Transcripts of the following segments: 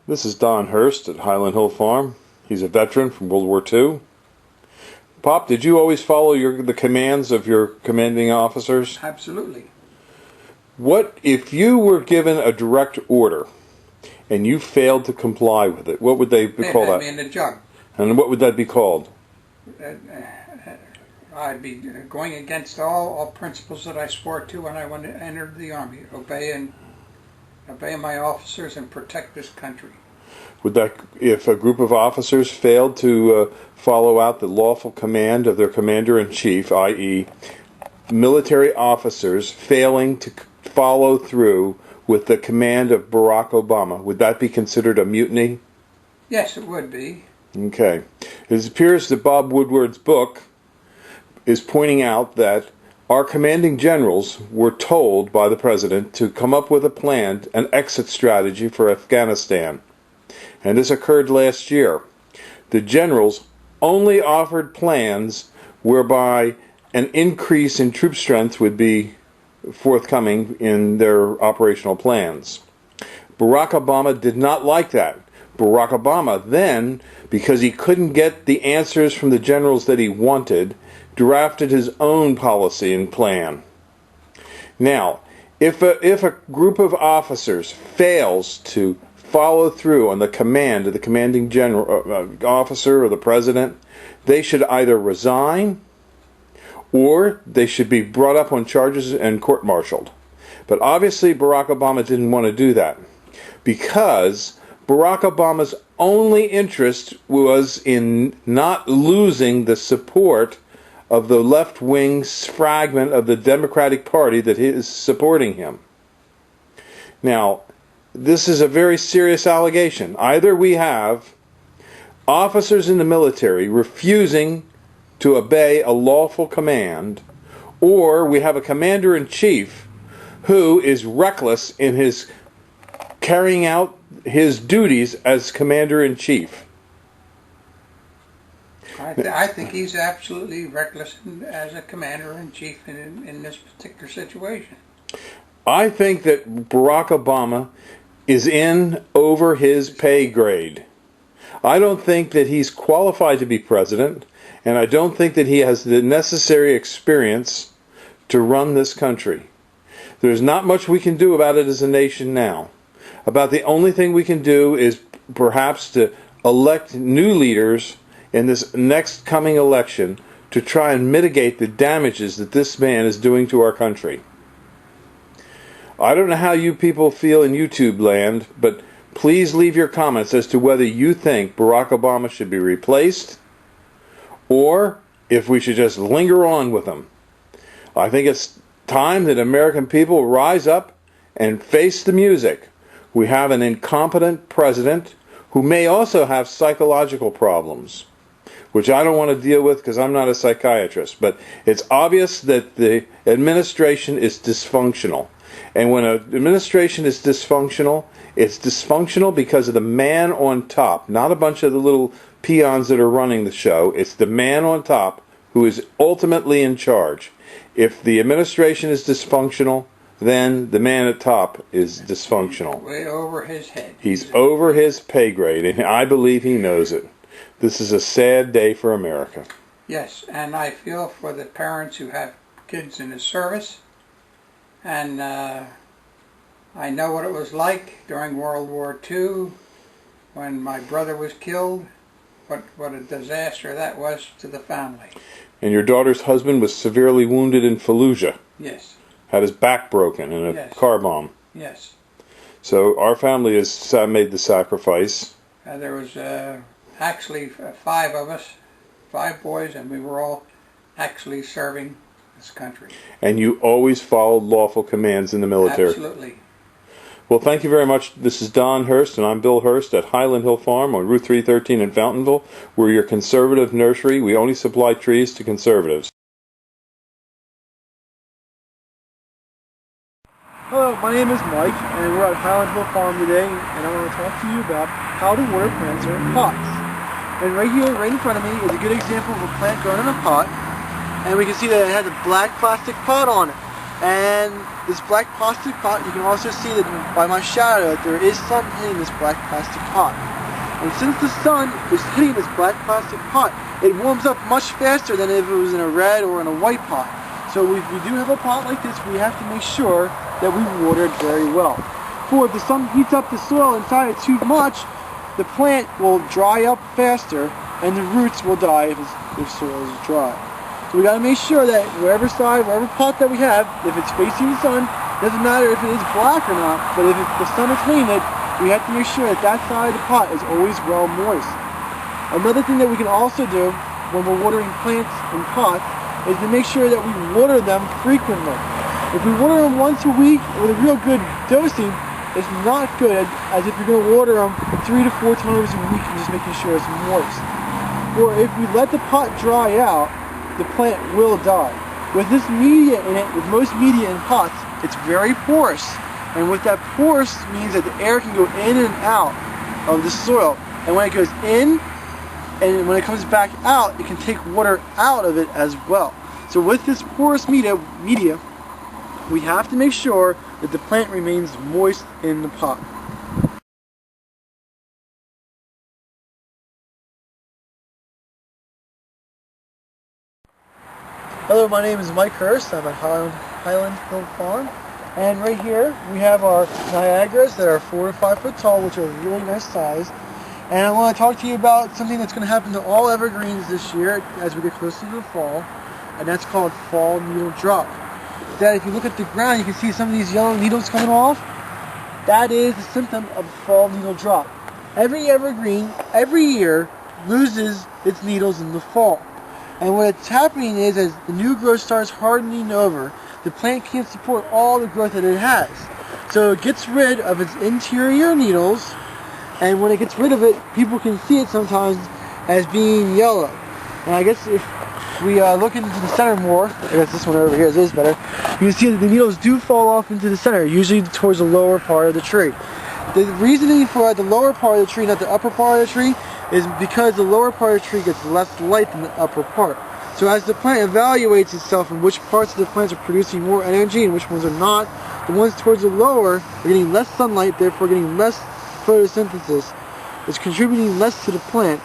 This is Don Hurst at Highland Hill Farm. He's a veteran from World War II. Pop, did you always follow the commands of your commanding officers? Absolutely. What if you were given a direct order and you failed to comply with it? What would they call that? They'd me in the jug. And what would that be called? I'd be going against all principles that I swore to when I entered the Army. Obey my officers and protect this country. Would that, if a group of officers failed to follow out the lawful command of their commander-in-chief, i.e., military officers failing to follow through with the command of Barack Obama, would that be considered a mutiny? Yes, it would be. Okay. It appears that Bob Woodward's book is pointing out that our commanding generals were told by the president to come up with a plan, an exit strategy for Afghanistan. And this occurred last year. The generals only offered plans whereby an increase in troop strength would be forthcoming in their operational plans. Barack Obama did not like that. Barack Obama then, because he couldn't get the answers from the generals that he wanted, drafted his own policy and plan. Now, if a group of officers fails to follow through on the command of the commanding general officer or the president, they should either resign or they should be brought up on charges and court-martialed. But obviously Barack Obama didn't want to do that because Barack Obama's only interest was in not losing the support of the left-wing fragment of the Democratic Party that is supporting him. Now, this is a very serious allegation. Either we have officers in the military refusing to obey a lawful command, or we have a commander-in-chief who is reckless in his carrying out his duties as commander-in-chief. I think he's absolutely reckless as a commander-in-chief in this particular situation. I think that Barack Obama is in over his pay grade. I don't think that he's qualified to be president, and I don't think that he has the necessary experience to run this country. There's not much we can do about it as a nation now. About the only thing we can do is perhaps to elect new leaders in this next coming election to try and mitigate the damages that this man is doing to our country. I don't know how you people feel in YouTube land, but please leave your comments as to whether you think Barack Obama should be replaced or if we should just linger on with him. I think it's time that American people rise up and face the music. We have an incompetent president who may also have psychological problems, which I don't want to deal with because I'm not a psychiatrist. But it's obvious that the administration is dysfunctional. And when an administration is dysfunctional, it's dysfunctional because of the man on top, not a bunch of the little peons that are running the show. It's the man on top who is ultimately in charge. If the administration is dysfunctional, then the man at top is dysfunctional. Way over his head. He's over his pay grade, and I believe he knows it. This is a sad day for America. Yes, and I feel for the parents who have kids in the service. And I know what it was like during World War II when my brother was killed. What a disaster that was to the family. And your daughter's husband was severely wounded in Fallujah. Yes. Had his back broken in a car bomb. Yes. So our family has made the sacrifice. There was actually 5 of us, 5 boys, and we were all actually serving this country. And you always followed lawful commands in the military. Absolutely. Well, thank you very much. This is Don Hurst, and I'm Bill Hurst at Highland Hill Farm on Route 313 in Fountainville. We're your conservative nursery. We only supply trees to conservatives. Hello, my name is Mike, and we're at Highland Hill Farm today, and I want to talk to you about how to water plants are in pots. And right here, right in front of me, is a good example of a plant grown in a pot, and we can see that it has a black plastic pot on it. And this black plastic pot, you can also see that by my shadow that there is sun hitting this black plastic pot. And since the sun is hitting this black plastic pot, it warms up much faster than if it was in a red or in a white pot. So if we do have a pot like this, we have to make sure that we water it very well. For if the sun heats up the soil inside it too much, the plant will dry up faster and the roots will die if the soil is dry. So we got to make sure that wherever pot that we have, if it's facing the sun, doesn't matter if it is black or not, but if the sun is hitting it, we have to make sure that that side of the pot is always well moist. Another thing that we can also do when we're watering plants in pots is to make sure that we water them frequently. If we water them once a week with a real good dosing, it's not good as if you're going to water them 3 to 4 times a week and just making sure it's moist. Or if we let the pot dry out, the plant will die. With this media in it, with most media in pots, it's very porous. And what that porous means that the air can go in and out of the soil. And when it goes in, and when it comes back out, it can take water out of it as well. So with this porous media, we have to make sure that the plant remains moist in the pot. Hello, my name is Mike Hurst. I'm at Highland Hill Farm. And right here we have our Niagaras that are 4 to 5 foot tall, which are really nice size. And I want to talk to you about something that's going to happen to all evergreens this year as we get closer to the fall, and that's called fall needle drop. That if you look at the ground, you can see some of these yellow needles coming off. That is a symptom of fall needle drop. Every evergreen, every year, loses its needles in the fall. And what's happening is as the new growth starts hardening over, the plant can't support all the growth that it has. So it gets rid of its interior needles, and when it gets rid of it, people can see it sometimes as being yellow. And I guess if we look into the center more, I guess this one over here is better, you can see that the needles do fall off into the center, usually towards the lower part of the tree. The reasoning for the lower part of the tree, not the upper part of the tree, is because the lower part of the tree gets less light than the upper part. So as the plant evaluates itself and which parts of the plants are producing more energy and which ones are not, the ones towards the lower are getting less sunlight, therefore getting less photosynthesis. It's contributing less to the plant.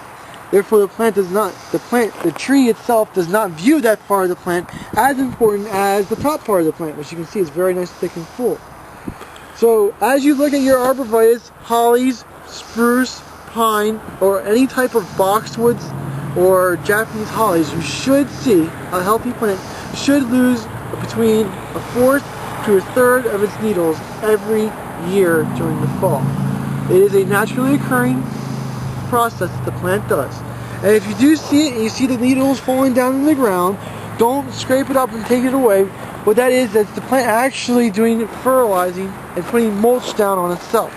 Therefore the tree itself does not view that part of the plant as important as the top part of the plant, which you can see is very nice, thick and full. So as you look at your arborvitaes, hollies, spruce, pine, or any type of boxwoods or Japanese hollies, you should see a healthy plant should lose between 1/4 to 1/3 of its needles every year during the fall. It is a naturally occurring process that the plant does. And if you do see it and you see the needles falling down in the ground, don't scrape it up and take it away. What that is, that's the plant actually doing fertilizing and putting mulch down on itself.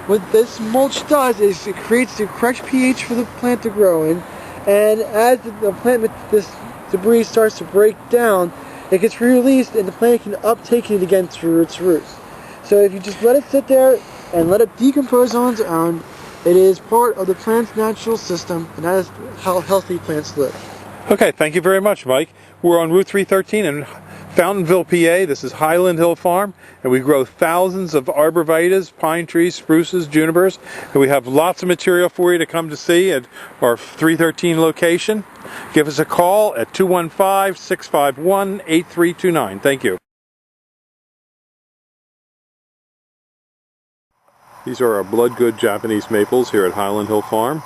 What this mulch does is it creates the correct pH for the plant to grow in, and as this debris starts to break down, it gets released and the plant can uptake it again through its roots. So if you just let it sit there and let it decompose on its own, it is part of the plant's natural system, and that is how healthy plants live. Okay, thank you very much, Mike. We're on Route 313 in Fountainville, PA. This is Highland Hill Farm, and we grow thousands of arborvitaes, pine trees, spruces, junipers, and we have lots of material for you to come to see at our 313 location. Give us a call at 215-651-8329. Thank you. These are our blood good Japanese maples here at Highland Hill Farm.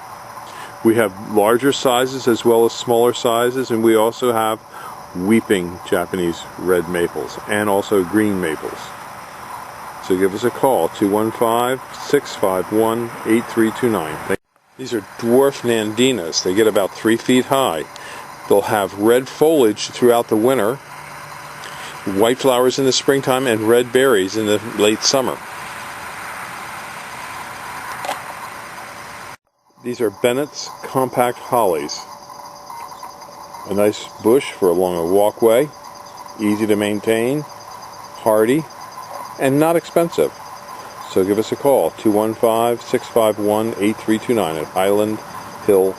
We have larger sizes as well as smaller sizes, and we also have weeping Japanese red maples and also green maples. So give us a call, 215-651-8329. These are dwarf nandinas. They get about 3 feet high. They'll have red foliage throughout the winter, white flowers in the springtime, and red berries in the late summer. These are Bennett's compact hollies. A nice bush for along a walkway, easy to maintain, hardy, and not expensive. So give us a call, 215-651-8329 at Highland Hill